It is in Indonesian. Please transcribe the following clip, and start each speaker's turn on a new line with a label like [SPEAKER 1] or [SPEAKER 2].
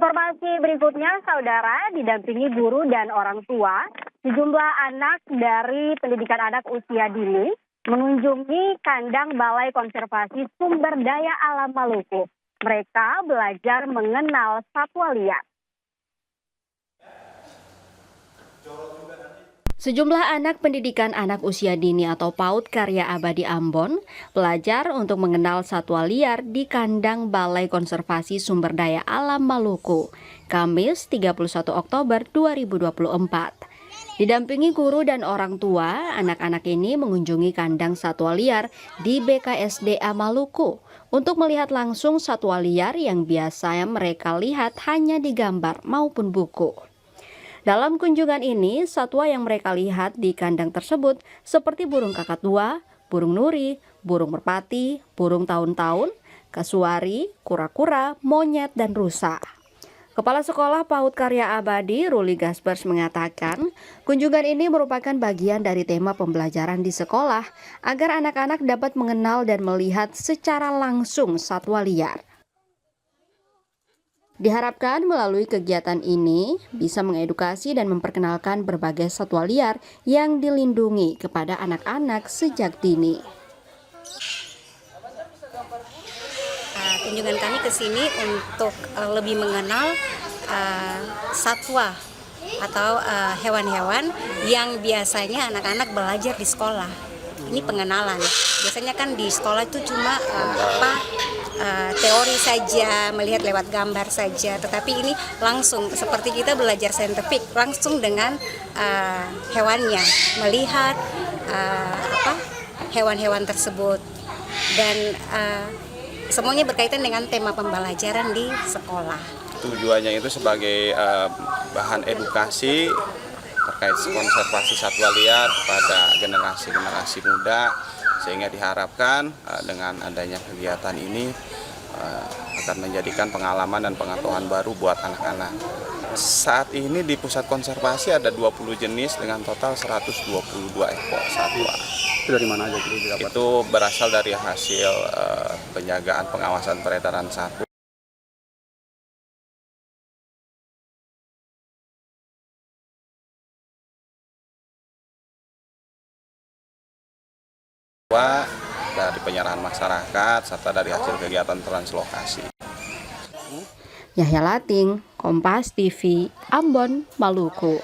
[SPEAKER 1] Informasi berikutnya, saudara, didampingi guru dan orang tua, sejumlah anak dari pendidikan anak usia dini mengunjungi kandang Balai Konservasi Sumber Daya Alam Maluku. Mereka belajar mengenal satwa liar. Sejumlah anak pendidikan anak usia dini atau PAUD Karya Abadi Ambon belajar untuk mengenal satwa liar di kandang Balai Konservasi Sumber Daya Alam Maluku, Kamis 31 Oktober 2024. Didampingi guru dan orang tua, anak-anak ini mengunjungi kandang satwa liar di BKSDA Maluku untuk melihat langsung satwa liar yang biasa mereka lihat hanya di gambar maupun buku. Dalam kunjungan ini, satwa yang mereka lihat di kandang tersebut seperti burung kakatua, burung nuri, burung merpati, burung tahun-tahun, kasuari, kura-kura, monyet, dan rusa. Kepala Sekolah PAUD Karya Abadi, Ruli Gaspers, mengatakan, kunjungan ini merupakan bagian dari tema pembelajaran di sekolah agar anak-anak dapat mengenal dan melihat secara langsung satwa liar. Diharapkan melalui kegiatan ini bisa mengedukasi dan memperkenalkan berbagai satwa liar yang dilindungi kepada anak-anak sejak dini.
[SPEAKER 2] Kunjungan kami ke sini untuk lebih mengenal satwa atau hewan-hewan yang biasanya anak-anak belajar di sekolah. Ini pengenalan. Biasanya kan di sekolah itu cuma teori saja, melihat lewat gambar saja, tetapi ini langsung seperti kita belajar saintifik, langsung dengan hewannya, melihat hewan-hewan tersebut, dan semuanya berkaitan dengan tema pembelajaran di sekolah.
[SPEAKER 3] Tujuannya itu sebagai bahan edukasi terkait konservasi satwa liar pada generasi-generasi muda, sehingga diharapkan dengan adanya kegiatan ini akan menjadikan pengalaman dan pengetahuan baru buat anak-anak. Saat ini di pusat konservasi ada 20 jenis dengan total 122 ekor satwa.
[SPEAKER 4] Itu dari mana aja didapat?
[SPEAKER 3] Itu berasal dari hasil penjagaan pengawasan peredaran satwa. Dari penyerahan masyarakat serta dari hasil kegiatan translokasi.
[SPEAKER 1] Yahya Lating, Kompas TV, Ambon, Maluku.